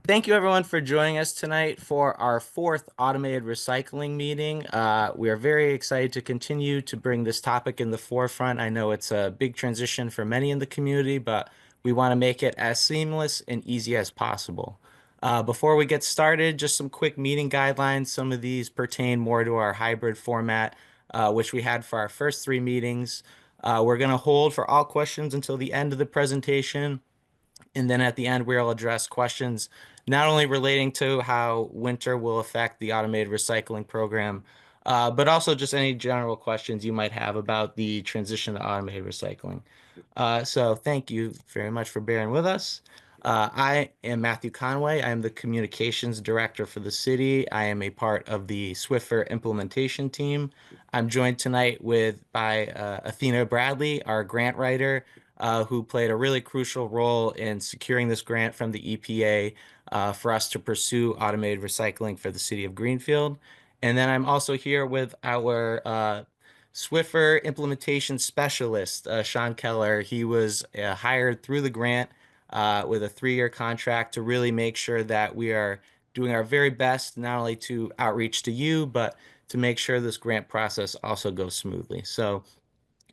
Thank you everyone for joining us tonight for our fourth automated recycling meeting. We are very excited to continue to bring this topic in the forefront. I know it's a big transition for many in the community, but we want to make it as seamless and easy as possible. Before we get started, just some quick meeting guidelines. Some of these pertain more to our hybrid format, which we had for our first three meetings. We're going to hold for all questions until the end of the presentation. And then at the end, we'll address questions not only relating to how winter will affect the automated recycling program, but also just any general questions you might have about the transition to automated recycling. So thank you very much for bearing with us. I am Matthew Conway. I am the communications director for the city. I am a part of the Swiffer implementation team. I'm joined tonight by Athena Bradley, our grant writer, who played a really crucial role in securing this grant from the EPA for us to pursue automated recycling for the city of Greenfield. And then I'm also here with our Swiffer implementation specialist, Sean Keller. He was hired through the grant with a 3-year contract to really make sure that we are doing our very best, not only to outreach to you, but to make sure this grant process also goes smoothly. So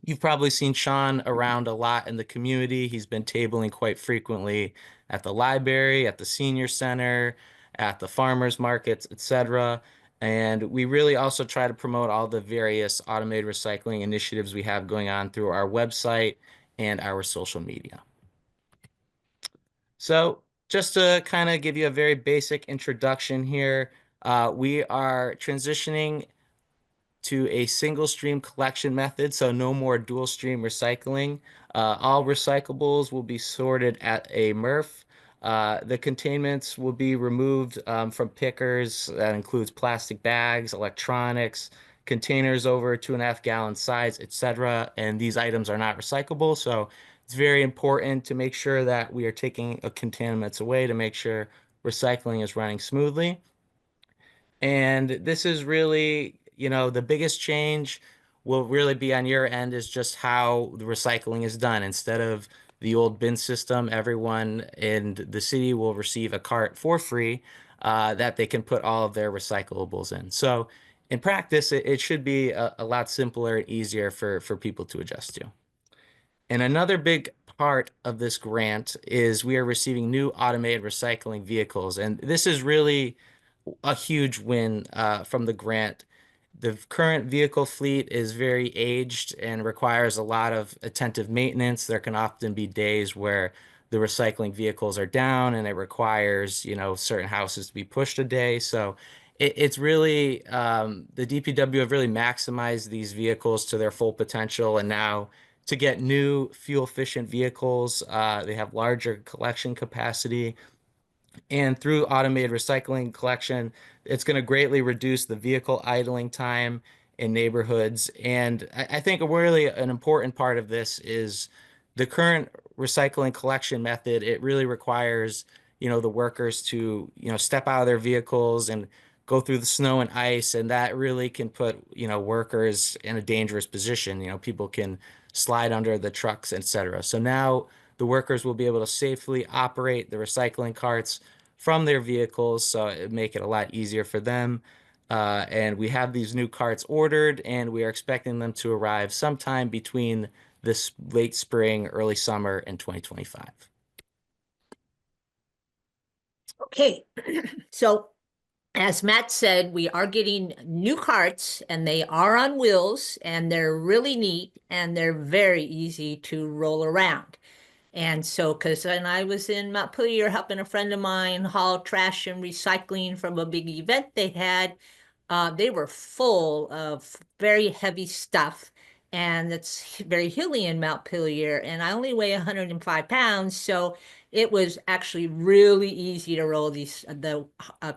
you've probably seen Sean around a lot in the community. He's been tabling quite frequently at the library, at the senior center, at the farmers markets, etc. And we really also try to promote all the various automated recycling initiatives we have going on through our website and our social media. So just to kind of give you a very basic introduction here, we are transitioning to a single stream collection method, so no more dual stream recycling. All recyclables will be sorted at a MRF. The containments will be removed from pickers. That includes plastic bags, electronics, containers over 2.5 gallon size, etc. And these items are not recyclable, so it's very important to make sure that we are taking contaminants away to make sure recycling is running smoothly. And this is really, the biggest change will really be on your end is just how the recycling is done. Instead of the old bin system, everyone in the city will receive a cart for free that they can put all of their recyclables in. So in practice, it should be a lot simpler and easier for people to adjust to. And another big part of this grant is we are receiving new automated recycling vehicles. And this is really a huge win from the grant. The current vehicle fleet is very aged and requires a lot of attentive maintenance. There can often be days where the recycling vehicles are down and it requires, certain houses to be pushed a day. So it's really, the DPW have really maximized these vehicles to their full potential. And now to get new fuel efficient vehicles, they have larger collection capacity. And through automated recycling collection, it's going to greatly reduce the vehicle idling time in neighborhoods. And I think really an important part of this is the current recycling collection method. It really requires, the workers to, step out of their vehicles and go through the snow and ice. And that really can put, workers in a dangerous position. People can slide under the trucks, etc. So now the workers will be able to safely operate the recycling carts from their vehicles, so it make it a lot easier for them. And we have these new carts ordered, and we are expecting them to arrive sometime between this late spring, early summer in 2025. Okay, so as Matt said, we are getting new carts and they are on wheels and they're really neat and they're very easy to roll around. And so, because when I was in Montpelier helping a friend of mine haul trash and recycling from a big event they had, they were full of very heavy stuff. And it's very hilly in Montpelier. And I only weigh 105 pounds. So it was actually really easy to roll the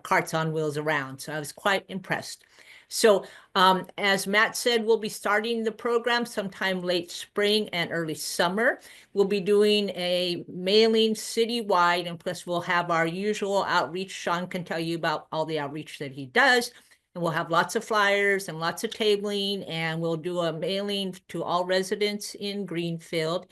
carts on wheels around. So I was quite impressed. So as Matt said, we'll be starting the program sometime late spring and early summer. We'll be doing a mailing citywide, and plus we'll have our usual outreach. Sean can tell you about all the outreach that he does. And we'll have lots of flyers and lots of tabling, and we'll do a mailing to all residents in Greenfield.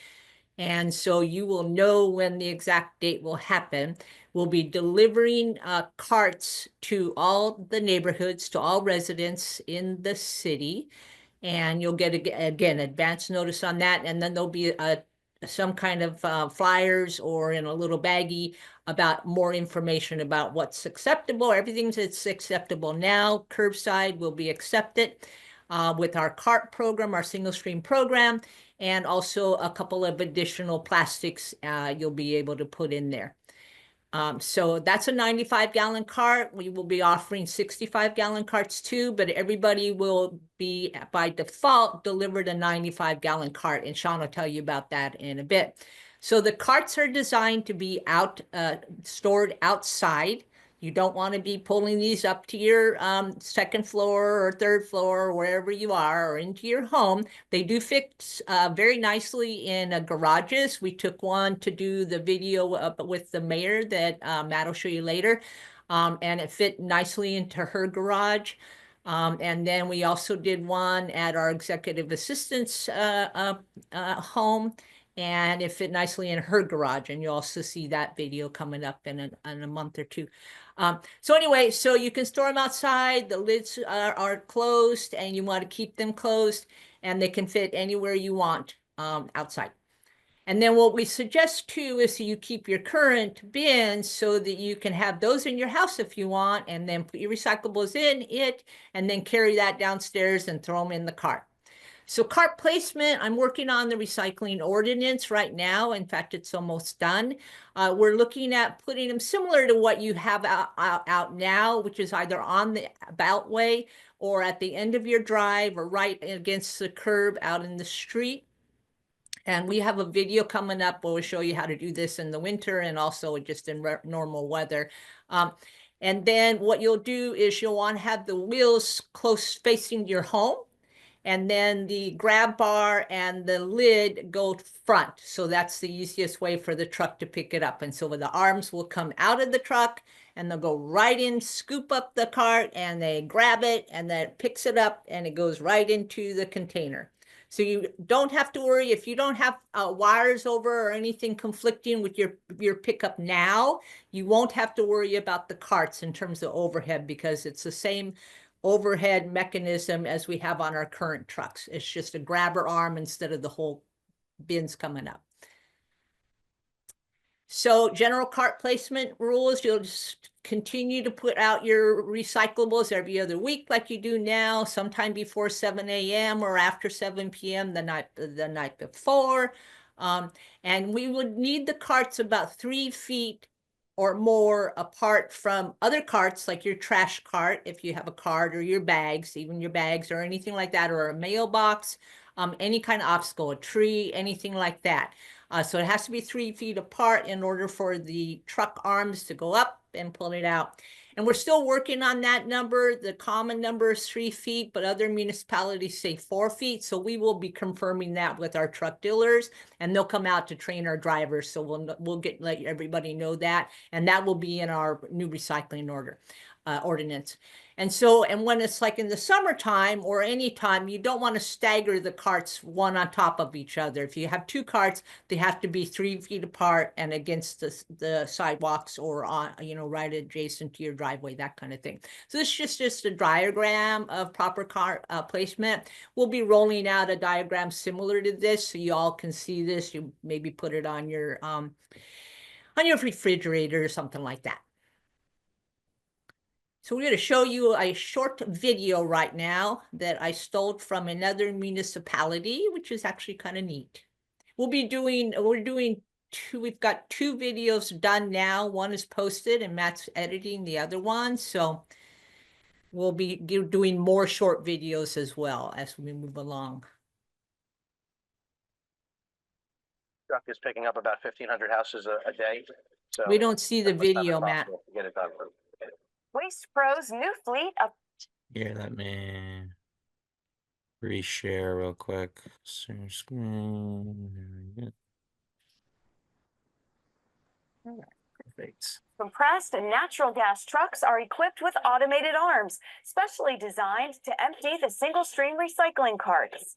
And so you will know when the exact date will happen. We'll be delivering carts to all the neighborhoods, to all residents in the city. And you'll get, again, advance notice on that. And then there'll be some kind of flyers or in a little baggie about more information about what's acceptable. Everything that's acceptable now, curbside will be accepted with our CART program, our single stream program, and also a couple of additional plastics you'll be able to put in there. So that's a 95-gallon cart. We will be offering 65-gallon carts too, but everybody will be by default delivered a 95-gallon cart, and Sean will tell you about that in a bit. So the carts are designed to be stored outside. You don't want to be pulling these up to your second floor or third floor or wherever you are or into your home. They do fit very nicely in garages. We took one to do the video with the mayor that Matt will show you later. And it fit nicely into her garage. And then we also did one at our executive assistant's home, and it fit nicely in her garage. And you'll also see that video coming up in a month or two. So anyway, so you can store them outside. The lids are closed, and you want to keep them closed, and they can fit anywhere you want outside. And then what we suggest too is that you keep your current bins so that you can have those in your house if you want, and then put your recyclables in it, and then carry that downstairs and throw them in the cart. So cart placement, I'm working on the recycling ordinance right now. In fact, it's almost done. We're looking at putting them similar to what you have out now, which is either on the beltway or at the end of your drive or right against the curb out in the street. And we have a video coming up where we'll show you how to do this in the winter and also just in normal weather. And then what you'll do is you'll want to have the wheels close facing your home. And then the grab bar and the lid go front. So that's the easiest way for the truck to pick it up. And so the arms will come out of the truck and they'll go right in, scoop up the cart, and they grab it, and then it picks it up and it goes right into the container. So you don't have to worry if you don't have wires over or anything conflicting with your pickup now. You won't have to worry about the carts in terms of overhead, because it's the same overhead mechanism as we have on our current trucks. It's just a grabber arm instead of the whole bins coming up. So general cart placement rules, you'll just continue to put out your recyclables every other week like you do now, sometime before 7 a.m. or after 7 p.m. the night before. And we would need the carts about 3 feet or more apart from other carts, like your trash cart, if you have a cart, or your bags, even your bags or anything like that, or a mailbox, any kind of obstacle, a tree, anything like that. So it has to be 3 feet apart in order for the truck arms to go up and pull it out. And we're still working on that number. The common number is 3 feet, but other municipalities say 4 feet. So we will be confirming that with our truck dealers, and they'll come out to train our drivers. So we'll let everybody know that, and that will be in our new recycling ordinance. And when it's like in the summertime or any time, you don't want to stagger the carts one on top of each other. If you have 2 carts, they have to be 3 feet apart and against the sidewalks or on, right adjacent to your driveway, that kind of thing. So this is just a diagram of proper cart placement. We'll be rolling out a diagram similar to this so you all can see this. You maybe put it on your refrigerator or something like that. So we're going to show you a short video right now that I stole from another municipality, which is actually kind of neat. We've got 2 videos done now. One is posted and Matt's editing the other one. So we'll be doing more short videos as well as we move along. Truck is picking up about 1,500 houses a day. So we don't see the video, Matt. To get it done. Waste Pro's new fleet of Here, let me reshare real quick. Share screen. Perfect. compressed and natural gas trucks are equipped with automated arms, specially designed to empty the single-stream recycling carts.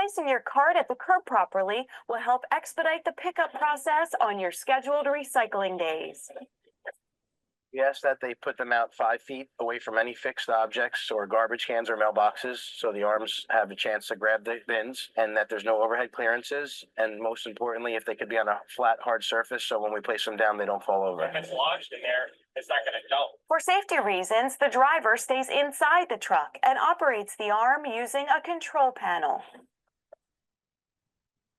Placing your cart at the curb properly will help expedite the pickup process on your scheduled recycling days. We ask that they put them out 5 feet away from any fixed objects or garbage cans or mailboxes, so the arms have a chance to grab the bins, and that there's no overhead clearances. And most importantly, if they could be on a flat, hard surface, so when we place them down, they don't fall over. If it's lodged in there, it's not gonna go. For safety reasons, the driver stays inside the truck and operates the arm using a control panel.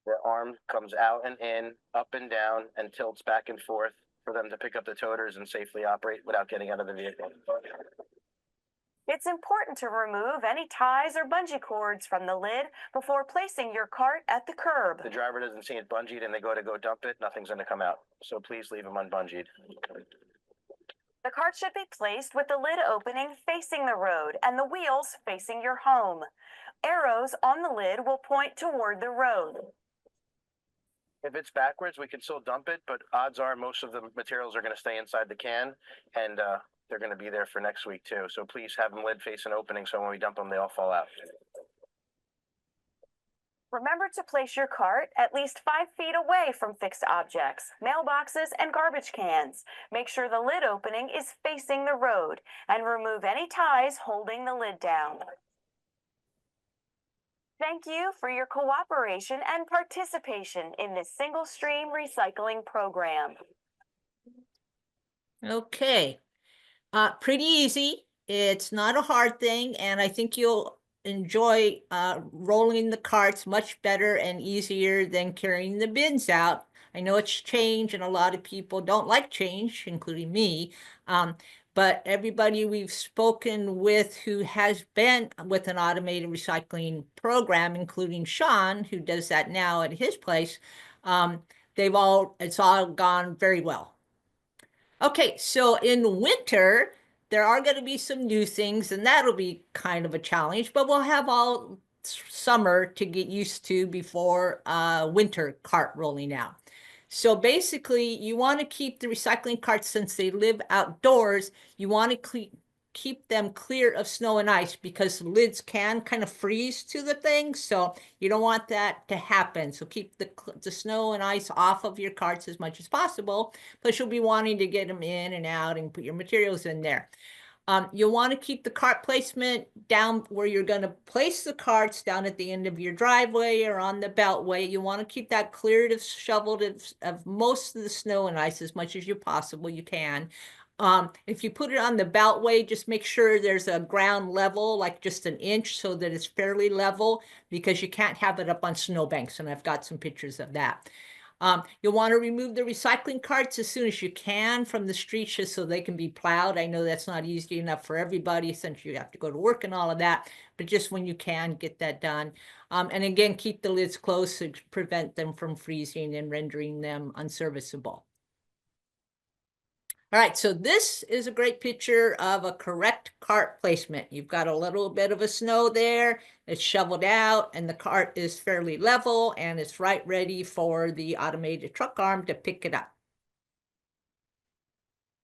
The arm comes out and in, up and down, and tilts back and forth for them to pick up the toters and safely operate without getting out of the vehicle. It's important to remove any ties or bungee cords from the lid before placing your cart at the curb. The driver doesn't see it bungeed and they go to dump it, nothing's going to come out. So please leave them unbungeed. The cart should be placed with the lid opening facing the road and the wheels facing your home. Arrows on the lid will point toward the road. If it's backwards, we can still dump it, but odds are most of the materials are going to stay inside the can, and they're going to be there for next week too. So please have them lid facing opening so when we dump them, they all fall out. Remember to place your cart at least 5 feet away from fixed objects, mailboxes, and garbage cans. Make sure the lid opening is facing the road and remove any ties holding the lid down. Thank you for your cooperation and participation in this single-stream recycling program. Okay, pretty easy. It's not a hard thing, and I think you'll enjoy rolling the carts much better and easier than carrying the bins out. I know it's change, and a lot of people don't like change, including me. But everybody we've spoken with who has been with an automated recycling program, including Sean, who does that now at his place, it's all gone very well. Okay, so in winter, there are going to be some new things, and that'll be kind of a challenge, but we'll have all summer to get used to before winter cart rolling out. So basically, you want to keep the recycling carts, since they live outdoors, you want to keep them clear of snow and ice, because the lids can kind of freeze to the thing. So you don't want that to happen. So keep the snow and ice off of your carts as much as possible. Plus you'll be wanting to get them in and out and put your materials in there. You'll want to keep the cart placement down where you're going to place the carts, down at the end of your driveway or on the beltway. You want to keep that cleared shoveled of most of the snow and ice as much as you can. If you put it on the beltway, just make sure there's a ground level, like just an inch, so that it's fairly level, because you can't have it up on snowbanks, and I've got some pictures of that. You'll want to remove the recycling carts as soon as you can from the streets, just so they can be plowed. I know that's not easy enough for everybody, since you have to go to work and all of that, but just when you can, get that done. And again, keep the lids closed to prevent them from freezing and rendering them unserviceable. All right, so this is a great picture of a correct cart placement. You've got a little bit of a snow there, it's shoveled out, and the cart is fairly level, and it's right ready for the automated truck arm to pick it up.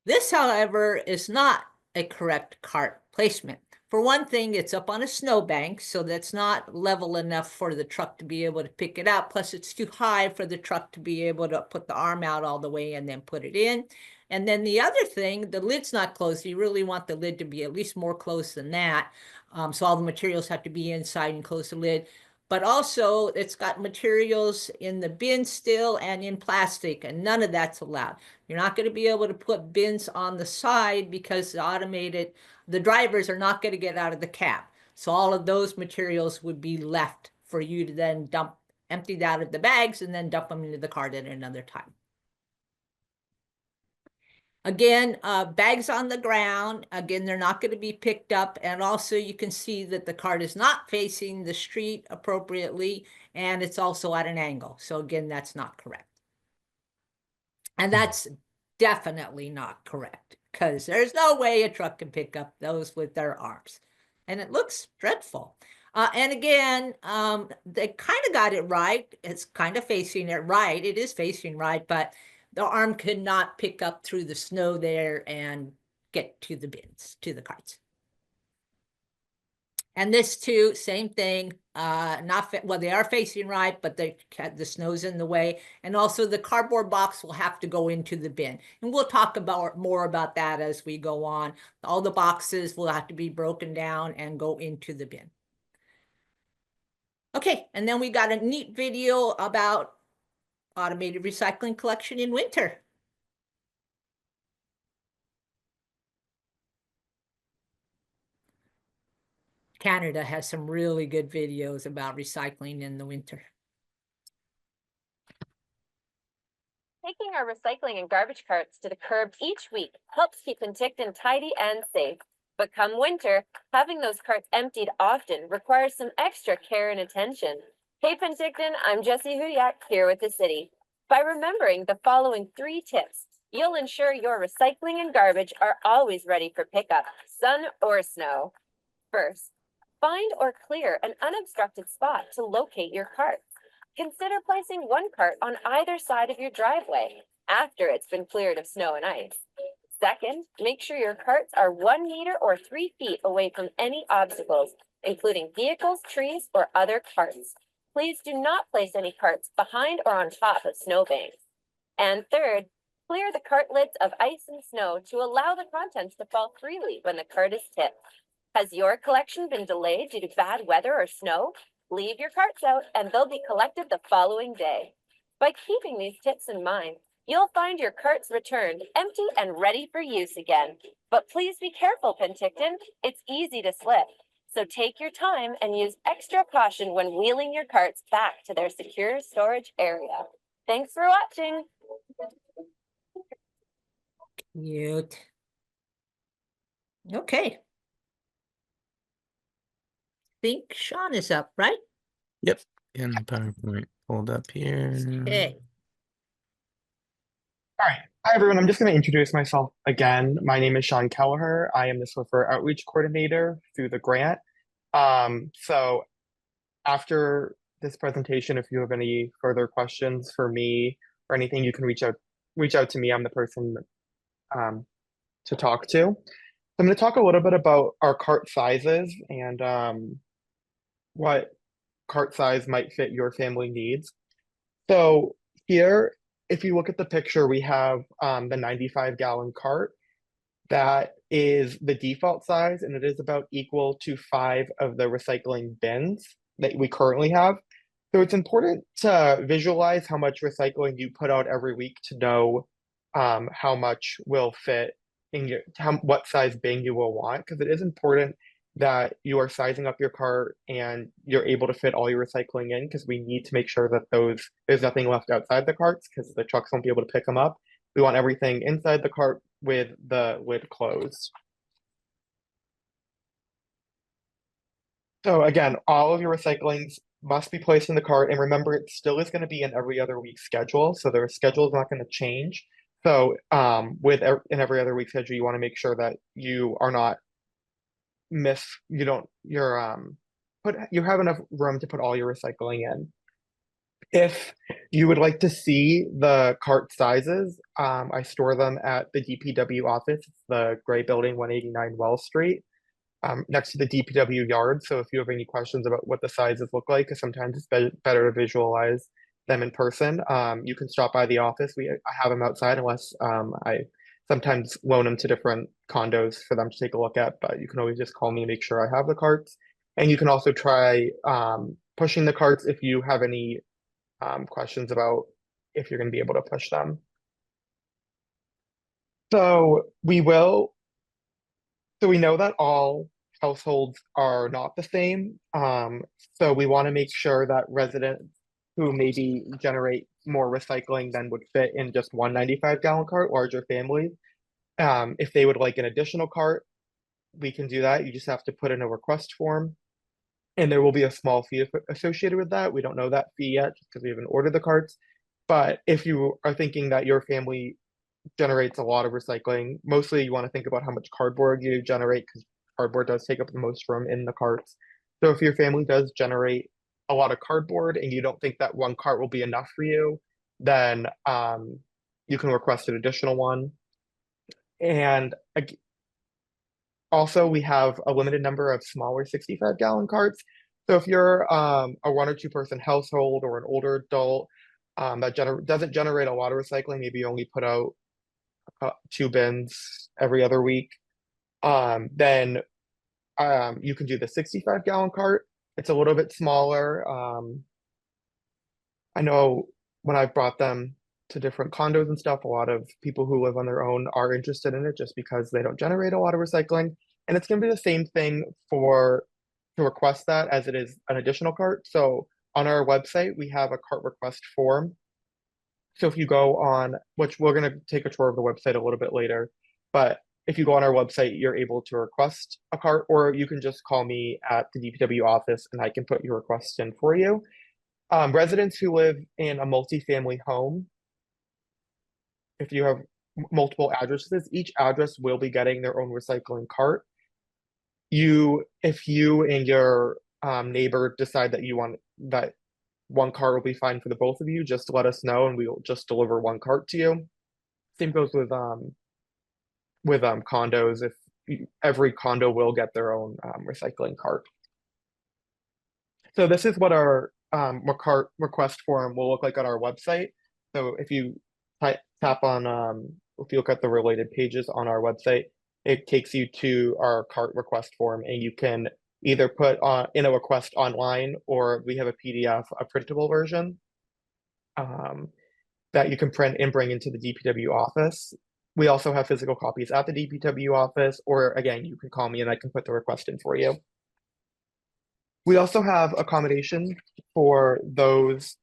This, however, is not a correct cart placement. For one thing, it's up on a snowbank, so that's not level enough for the truck to be able to pick it up. Plus, it's too high for the truck to be able to put the arm out all the way and then put it in. And then the other thing, the lid's not closed. You really want the lid to be at least more closed than that. So all the materials have to be inside and close the lid. But also, it's got materials in the bin still and in plastic, and none of that's allowed. You're not going to be able to put bins on the side, because the drivers are not going to get out of the cab. So all of those materials would be left for you to then empty that out of the bags and then dump them into the cart at another time. Again, bags on the ground. Again, they're not going to be picked up. And also you can see that the cart is not facing the street appropriately, and it's also at an angle. So again, that's not correct. And that's definitely not correct, because there's no way a truck can pick up those with their arms. And it looks dreadful. And again, they kind of got it right. It's kind of facing it right. It is facing right, but the arm could not pick up through the snow there and get to the bins, to the carts. And this too, same thing. not well, they are facing right, but the snow's in the way. And also the cardboard box will have to go into the bin. And we'll talk about more about that as we go on. All the boxes will have to be broken down and go into the bin. Okay, and then we got a neat video about automated recycling collection in winter. Canada has some really good videos about recycling in the winter. Taking our recycling and garbage carts to the curb each week helps keep Penticton tidy and safe. But come winter, having those carts emptied often requires some extra care and attention. Hey Penticton, I'm Jessie Huyak here with the city. By remembering the following 3 tips, you'll ensure your recycling and garbage are always ready for pickup, sun or snow. First, find or clear an unobstructed spot to locate your carts. Consider placing one cart on either side of your driveway after it's been cleared of snow and ice. Second, make sure your carts are 1 meter or 3 feet away from any obstacles, including vehicles, trees, or other carts. Please do not place any carts behind or on top of snowbanks. And third, clear the cart lids of ice and snow to allow the contents to fall freely when the cart is tipped. Has your collection been delayed due to bad weather or snow? Leave your carts out and they'll be collected the following day. By keeping these tips in mind, you'll find your carts returned empty and ready for use again. But please be careful, Penticton. It's easy to slip. So take your time and use extra caution when wheeling your carts back to their secure storage area. Thanks for watching. Cute. Okay. Think Sean is up, right? Yep. And the PowerPoint pulled up here. Okay. All right. Hi, everyone. I'm just going to introduce myself again. My name is Sean Kelleher. I am the Swiffer Outreach Coordinator through the grant. So after this presentation, if you have any further questions for me or anything, you can reach out to me. I'm the person to talk to. I'm going to talk a little bit about our cart sizes and what cart size might fit your family needs. So here, if you look at the picture, we have the 95-gallon cart. That is the default size, and it is about equal to 5 of the recycling bins that we currently have. So it's important to visualize how much recycling you put out every week to know how much will fit in what size bin you will want, because it is important that you are sizing up your cart and you're able to fit all your recycling in, because we need to make sure that there's nothing left outside the carts, because the trucks won't be able to pick them up. We want everything inside the cart with the lid closed. So again, all of your recyclings must be placed in the cart, and remember, it still is going to be an every other week schedule, so their schedule is not going to change. So with an every other week schedule, you want to make sure that you are not you have enough room to put all your recycling in. If you would like to see the cart sizes, I store them at the DPW office. It's the gray building, 189 Wells Street, next to the DPW yard. So if you have any questions about what the sizes look like, because sometimes it's better to visualize them in person, you can stop by the office. I have them outside, unless I sometimes loan them to different condos for them to take a look at, but you can always just call me and make sure I have the carts. And you can also try pushing the carts if you have any questions about if you're going to be able to push them. So we know that all households are not the same. So we want to make sure that residents who maybe generate more recycling than would fit in just one 95-gallon cart, larger families, if they would like an additional cart, we can do that. You just have to put in a request form, and there will be a small fee associated with that. We don't know that fee yet because we haven't ordered the carts. But if you are thinking that your family generates a lot of recycling, mostly you want to think about how much cardboard you generate, because cardboard does take up the most room in the carts. So if your family does generate a lot of cardboard and you don't think that one cart will be enough for you, then you can request an additional one. And also, we have a limited number of smaller 65-gallon carts. So if you're a one or two person household or an older adult that doesn't generate a lot of recycling, maybe you only put out two bins every other week, then you can do the 65 gallon cart. It's a little bit smaller. I know when I've brought them to different condos and stuff, a lot of people who live on their own are interested in it just because they don't generate a lot of recycling. And it's going to be the same thing for to request that as it is an additional cart. So on our website, we have a cart request form. So if you go on, which we're going to take a tour of the website a little bit later, but if you go on our website, you're able to request a cart, or you can just call me at the DPW office and I can put your request in for you. Residents who live in a multifamily home, if you have multiple addresses, each address will be getting their own recycling cart. If you and your neighbor decide that you want that one cart will be fine for the both of you, just let us know and we'll just deliver one cart to you. Same goes with condos. Every condo will get their own recycling cart. So this is what our cart request form will look like on our website. So if you tap on if you look at the related pages on our website, it takes you to our cart request form, and you can either put in a request online, or we have a PDF, a printable version that you can print and bring into the DPW office. We also have physical copies at the DPW office, or again, you can call me and I can put the request in for you. We also have accommodation for those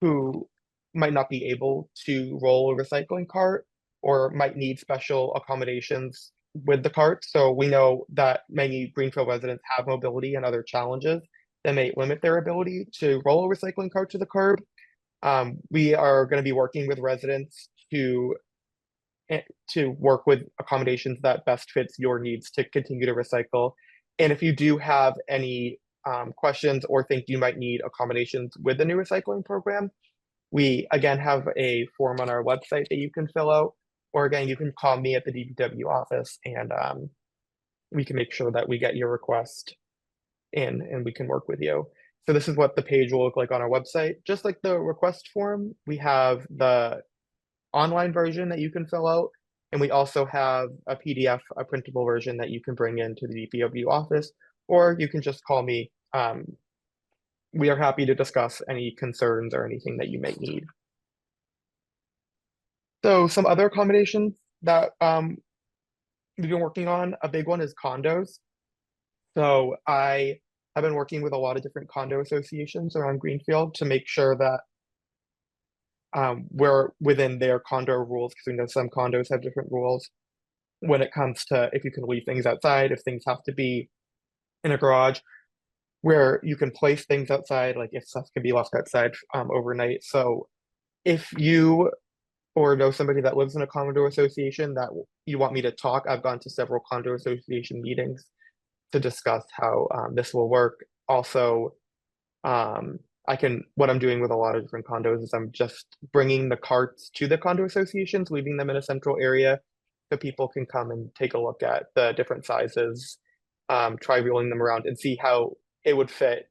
who might not be able to roll a recycling cart or might need special accommodations with the cart. So we know that many Greenfield residents have mobility and other challenges that may limit their ability to roll a recycling cart to the curb. We are going to be working with residents to work with accommodations that best fits your needs to continue to recycle. And if you do have any questions or think you might need accommodations with the new recycling program, we again have a form on our website that you can fill out, or again, you can call me at the DPW office and we can make sure that we get your request in and we can work with you. So this is what the page will look like on our website. Just like the request form, we have the online version that you can fill out, and we also have a PDF, a printable version that you can bring into the DPW office, or you can just call me. We are happy to discuss any concerns or anything that you may need. So some other accommodations that we've been working on, a big one is condos. So I have been working with a lot of different condo associations around Greenfield to make sure that we're within their condo rules, because we know some condos have different rules when it comes to if you can leave things outside, if things have to be in a garage, where you can place things outside, like if stuff can be left outside overnight. So if you or know somebody that lives in a condo association that you want me to talk, I've gone to several condo association meetings to discuss how this will work. Also, what I'm doing with a lot of different condos is I'm just bringing the carts to the condo associations, leaving them in a central area so people can come and take a look at the different sizes, try wheeling them around and see how it would fit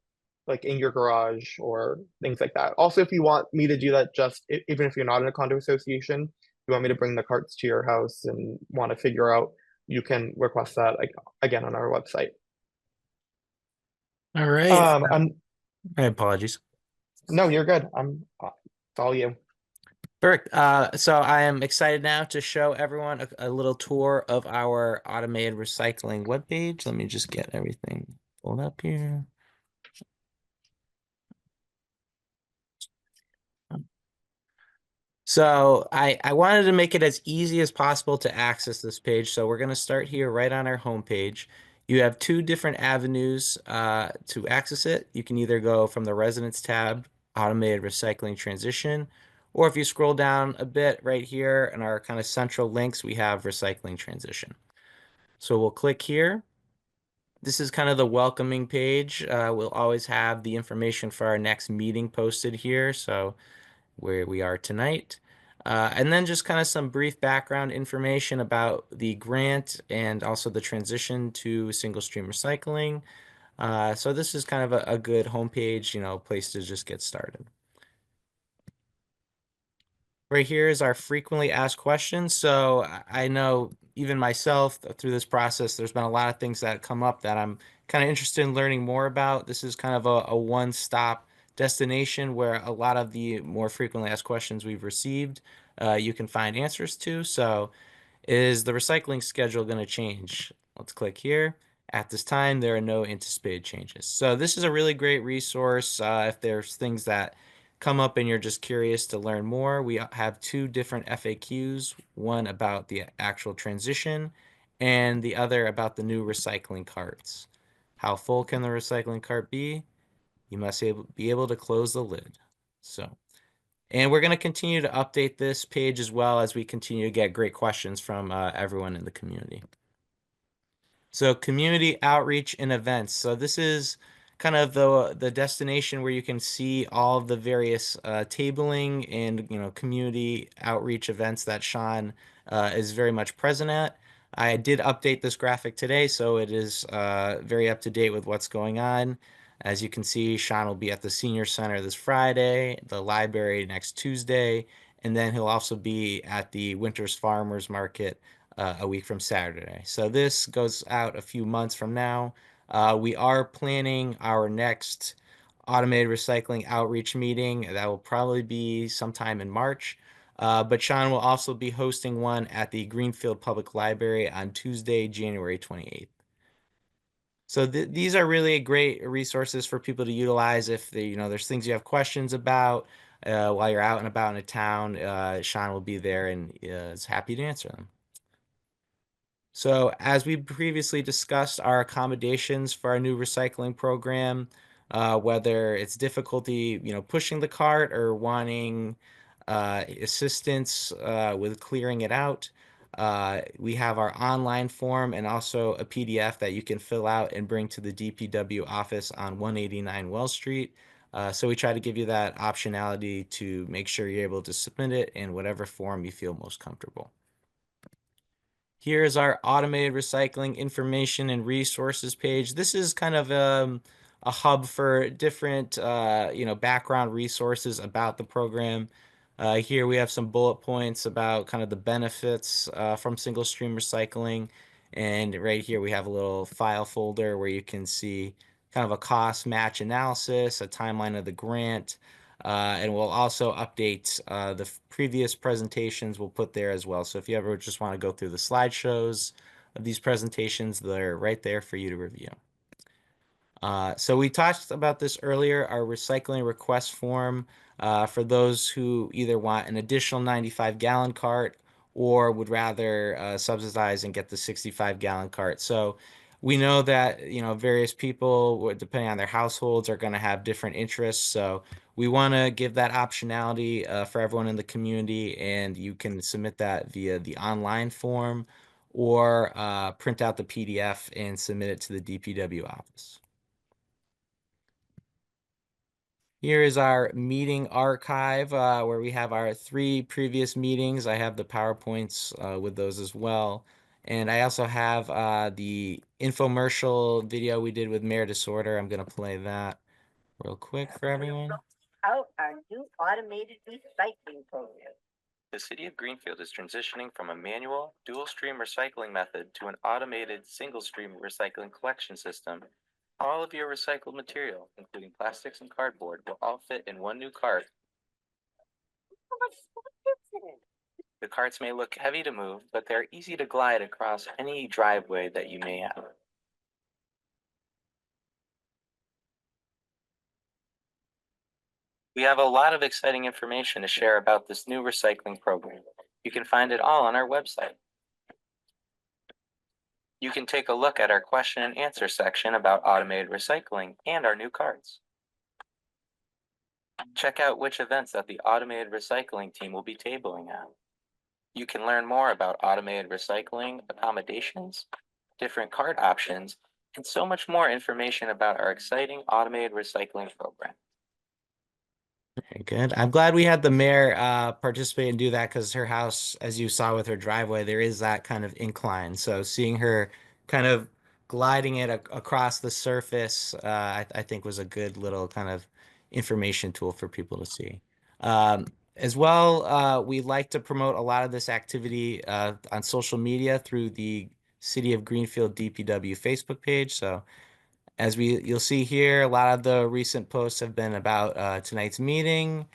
like in your garage or things like that. Also, if you want me to do that, even if you're not in a condo association, you want me to bring the carts to your house and want to figure out, you can request that again on our website. All right. My apologies. No, you're good. It's all you. Perfect. So I am excited now to show everyone a little tour of our automated recycling webpage. Let me just get everything pulled up here. So I wanted to make it as easy as possible to access this page. So we're going to start here right on our homepage. You have two different avenues to access it. You can either go from the Residents tab, Automated Recycling Transition, or if you scroll down a bit right here in our kind of central links, we have Recycling Transition. So we'll click here. This is kind of the welcoming page. We'll always have the information for our next meeting posted here. So where we are tonight. And then just kind of some brief background information about the grant and also the transition to single stream recycling. So this is kind of a good homepage, place to just get started. Right here is our frequently asked questions. So I know even myself through this process, there's been a lot of things that come up that I'm kind of interested in learning more about. This is kind of a one-stop destination where a lot of the more frequently asked questions we've received, you can find answers to. So is the recycling schedule going to change? Let's click here. At this time, there are no anticipated changes. So this is a really great resource. If there's things that come up and you're just curious to learn more, we have two different FAQs, one about the actual transition and the other about the new recycling carts. How full can the recycling cart be? You must be able to close the lid. So and we're going to continue to update this page as well as we continue to get great questions from everyone in the community. So community outreach and events. So this is kind of the destination where you can see all of the various tabling and community outreach events that Sean is very much present at. I did update this graphic today, so it is very up to date with what's going on. As you can see, Sean will be at the Senior Center this Friday, the library next Tuesday, and then he'll also be at the Winters Farmers Market a week from Saturday. So this goes out a few months from now. We are planning our next automated recycling outreach meeting. That will probably be sometime in March. But Sean will also be hosting one at the Greenfield Public Library on Tuesday, January 28th. So these are really great resources for people to utilize if there's things you have questions about while you're out and about in a town. Sean will be there and is happy to answer them. So as we previously discussed, our accommodations for our new recycling program, whether it's difficulty, pushing the cart or wanting assistance with clearing it out, we have our online form and also a PDF that you can fill out and bring to the DPW office on 189 Wells Street. So we try to give you that optionality to make sure you're able to submit it in whatever form you feel most comfortable. Here's our automated recycling information and resources page. This is kind of a hub for different, background resources about the program. Here we have some bullet points about kind of the benefits from single stream recycling. And right here we have a little file folder where you can see kind of a cost match analysis, a timeline of the grant, and we'll also update the previous presentations we'll put there as well. So if you ever just want to go through the slideshows of these presentations, they're right there for you to review. So we talked about this earlier, our recycling request form for those who either want an additional 95-gallon cart or would rather subsidize and get the 65-gallon cart. So we know that various people, depending on their households, are going to have different interests. So we want to give that optionality for everyone in the community, and you can submit that via the online form or print out the PDF and submit it to the DPW office. Here is our meeting archive where we have our 3 previous meetings. I have the PowerPoints with those as well. And I also have the infomercial video we did with Mayor Disorder. I'm going to play that real quick for everyone. Out our new automated recycling program. The city of Greenfield is transitioning from a manual dual stream recycling method to an automated single stream recycling collection system. All of your recycled material, including plastics and cardboard, will all fit in one new cart. The carts may look heavy to move, but they're easy to glide across any driveway that you may have. We have a lot of exciting information to share about this new recycling program. You can find it all on our website. You can take a look at our question and answer section about automated recycling and our new carts. Check out which events that the automated recycling team will be tabling at. You can learn more about automated recycling, accommodations, different cart options, and so much more information about our exciting automated recycling program. Very good. I'm glad we had the mayor participate and do that because her house, as you saw with her driveway, there is that kind of incline. So seeing her kind of gliding it across the surface, I think was a good little kind of information tool for people to see. As well, we like to promote a lot of this activity on social media through the City of Greenfield DPW Facebook page. So as you'll see here, a lot of the recent posts have been about tonight's meeting,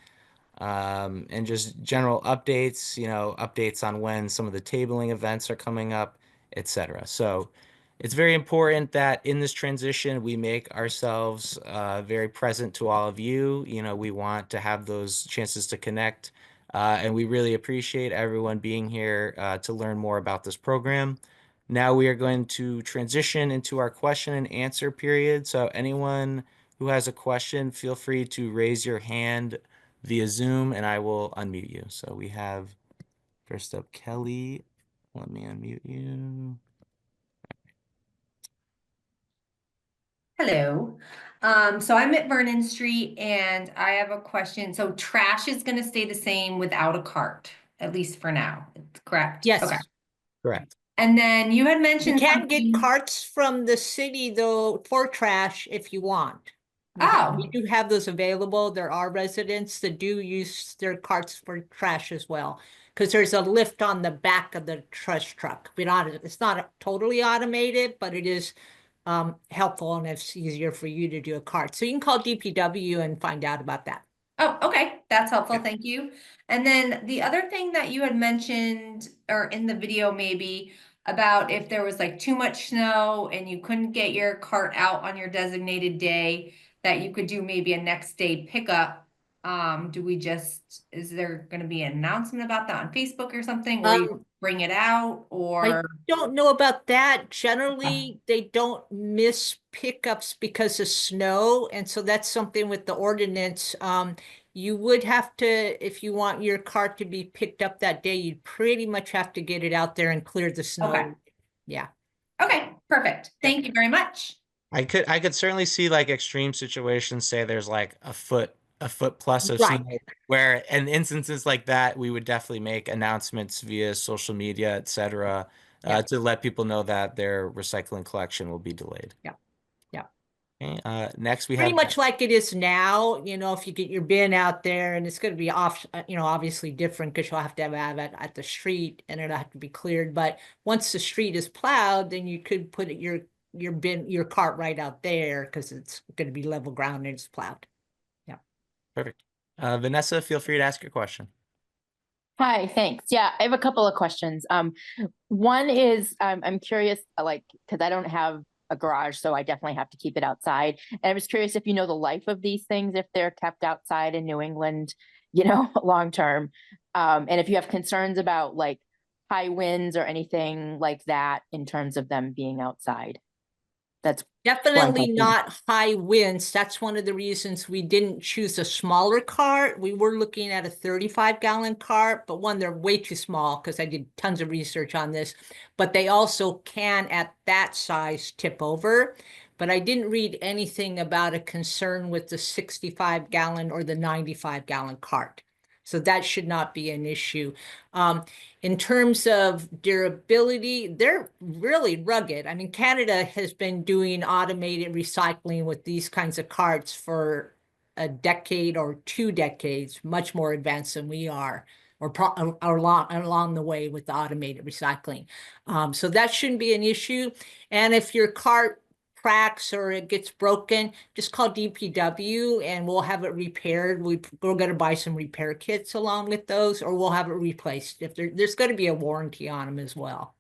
and just general updates, updates on when some of the tabling events are coming up, etc. So it's very important that in this transition, we make ourselves very present to all of you. We want to have those chances to connect, and we really appreciate everyone being here to learn more about this program. Now we are going to transition into our question and answer period. So anyone who has a question, feel free to raise your hand via Zoom and I will unmute you. So we have first up Kelly. Let me unmute you. Hello. So I'm at Vernon Street and I have a question. So trash is going to stay the same without a cart, at least for now. Correct? Yes. Okay. Correct. And then you had You mentioned can get something- carts from the city though for trash if you want. Oh. We do have those available. There are residents that do use their carts for trash as well. Because there's a lift on the back of the trash truck. It's not totally automated, but it is helpful and it's easier for you to do a cart. So you can call DPW and find out about that. Oh, okay. That's helpful. Yeah. Thank you. And then the other thing that you had mentioned, or in the video maybe, about if there was like too much snow and you couldn't get your cart out on your designated day, that you could do maybe a next day pickup. Is there going to be an announcement about that on Facebook or something, or you bring it out, I or? don't know about that. Generally, they don't miss pickups because of snow. And so that's something with the ordinance. You would have to, if you want your cart to be picked up that day, you'd pretty much have to get it out there and clear the snow. Okay. Yeah. Okay, perfect. Thank you very much. I could certainly see like extreme situations, say there's like a foot plus of Right. snow, where in instances like that, we would definitely make announcements via social media, etc., Yeah. to let people know that their recycling collection will be delayed. Yeah. Yeah. Okay, next we Pretty have much like it is now, if you get your bin out there and it's going to be off, obviously different because you'll have to have it at the street and it'll have to be cleared. But once the street is plowed, then you could put your cart right out there because it's going to be level ground and it's plowed. Yeah. Perfect. Vanessa, feel free to ask your question. Hi, thanks. Yeah, I have a couple of questions. One is I'm curious, because I don't have a garage, so I definitely have to keep it outside. And I was curious if you know the life of these things, if they're kept outside in New England, long term. And if you have concerns about like high winds or anything like that in terms of them being outside. That's definitely not high winds. That's one of the reasons we didn't choose a smaller cart. We were looking at a 35-gallon cart, but they're way too small because I did tons of research on this. But they also can, at that size, tip over. But I didn't read anything about a concern with the 65-gallon or the 95-gallon cart. So that should not be an issue. In terms of durability, they're really rugged. I mean, Canada has been doing automated recycling with these kinds of carts for a decade or 2 decades, much more advanced than we are, or along the way with the automated recycling. So that shouldn't be an issue. And if your cart cracks or it gets broken, just call DPW and we'll have it repaired. We're going to buy some repair kits along with those, or we'll have it replaced. If there's going to be a warranty on them as well.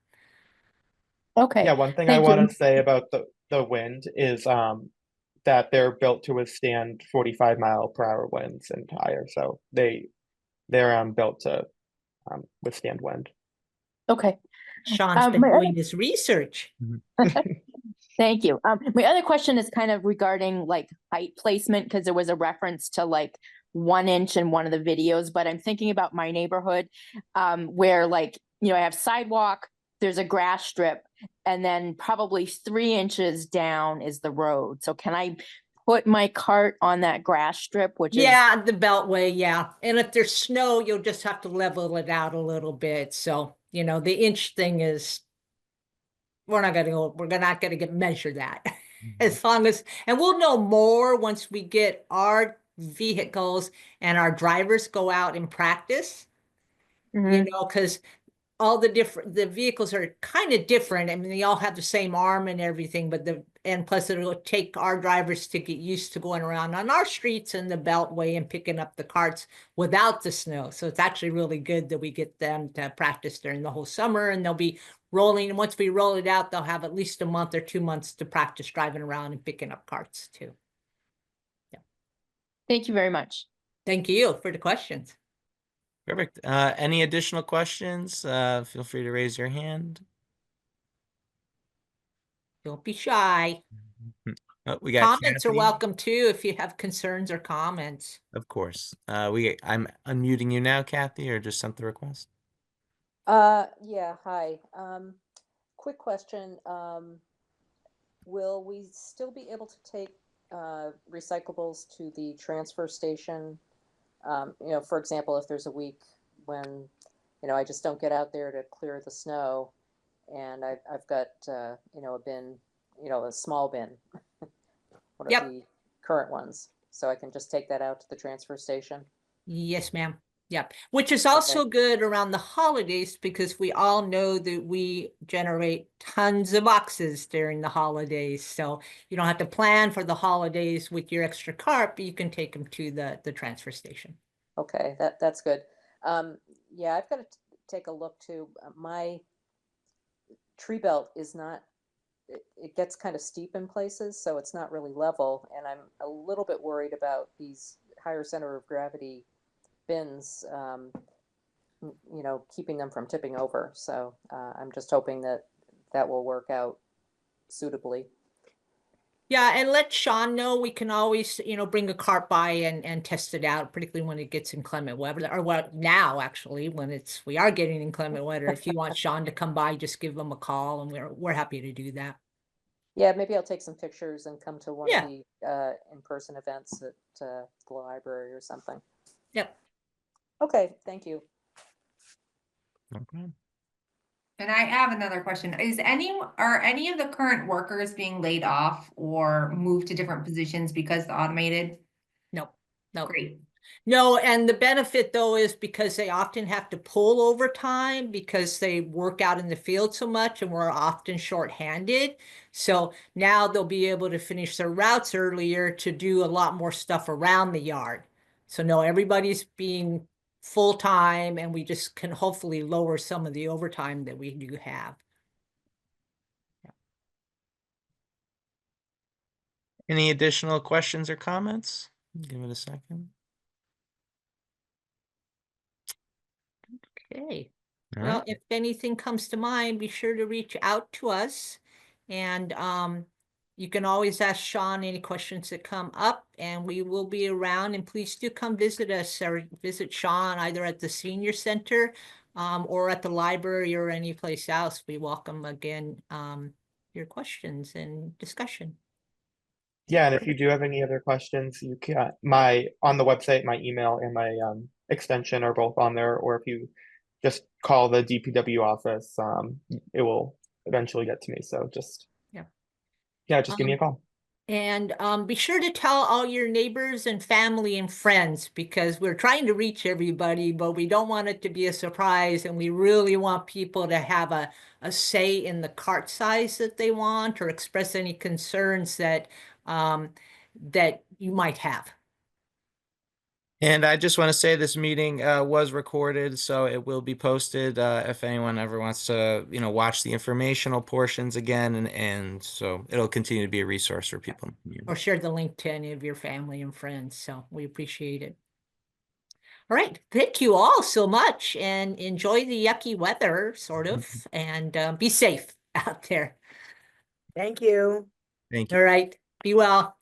Okay. Yeah, one thing I Thank want you. to say about the wind is that they're built to withstand 45-mile-per-hour winds and higher. So they're built to withstand wind. Okay. Sean's been doing his research. Thank you. My other question is kind of regarding like height placement, because there was a reference to like 1 inch in one of the videos, but I'm thinking about my neighborhood where I have sidewalk, there's a grass strip, and then probably 3 inches down is the road. So can I put my cart on that grass strip, which is the beltway, yeah. And if there's snow, you'll just have to level it out a little bit. So, the inch thing is we're not gonna get measure that. As long as, and we'll know more once we get our vehicles and our drivers go out and practice, you know, because all the vehicles are kind of different. I mean, they all have the same arm and everything, but and plus it'll take our drivers to get used to going around on our streets and the Beltway and picking up the carts without the snow. So it's actually really good that we get them to practice during the whole summer, and they'll be rolling. And once we roll it out, they'll have at least a month or 2 months to practice driving around and picking up carts too. Thank you very much. Thank you for the questions. Perfect. Any additional questions? Feel free to raise your hand. Don't be shy. Oh, we got Comments are Kathy. welcome too if you have concerns or comments. Of course. I'm unmuting you now, Kathy, or just sent the request. Yeah, hi. Quick question. Will we still be able to take recyclables to the transfer station? You know, for example, if there's a week when, you know, I just don't get out there to clear the snow, and I've got, you know, a bin, you know, a small bin, one Yep. of the current ones, so I can just take that out to the transfer station. Yes, ma'am. Yep. Which is also good around the holidays, because we all know that we generate tons of boxes during the holidays. So you don't have to plan for the holidays with your extra cart, but you can take them to the transfer station. Okay, that's good. Yeah, I've got to take a look too. My tree belt is not, it gets kind of steep in places, so it's not really level, and I'm a little bit worried about these higher center of gravity bins, you know, keeping them from tipping over. So I'm just hoping that that will work out suitably. Yeah, and let Sean know. We can always, you know, bring a cart by and test it out, particularly when it gets inclement weather, or what now actually when we are getting inclement weather. If you want Sean to come by, just give him a call, and we're happy to do that. Yeah, maybe I'll take some pictures and come to one Yeah. of the in-person events at the library or something. Yep. Okay, thank you. Okay. And I have another question. Are any of the current workers being laid off or moved to different positions because the automated? No, no. Great. No, and the benefit though is because they often have to pull overtime because they work out in the field so much, and we're often short-handed. So now they'll be able to finish their routes earlier to do a lot more stuff around the yard. So no, everybody's being full-time, and we just can hopefully lower some of the overtime that we do have. Any additional questions or comments? Give it a second. Okay. All Well, right. if anything comes to mind, be sure to reach out to us. And you can always ask Sean any questions that come up, and we will be around. And please do come visit us or visit Sean either at the senior center or at the library or any place else. We welcome again your questions and discussion. Yeah, and if you do have any other questions, you can on the website, my email and my extension are both on there, or if you just call the DPW office, it will eventually get to me. So just just give me a call. And be sure to tell all your neighbors and family and friends, because we're trying to reach everybody, but we don't want it to be a surprise. And we really want people to have a say in the cart size that they want, or express any concerns that that you might have. And I just want to say this meeting was recorded, so it will be posted if anyone ever wants to, watch the informational portions again, and so it'll continue to be a resource for people in the community. Or share the link to any of your family and friends. So we appreciate it. All right, thank you all so much, and enjoy the yucky weather, sort of, and be safe out there. Thank you. Thank you. All right, be well.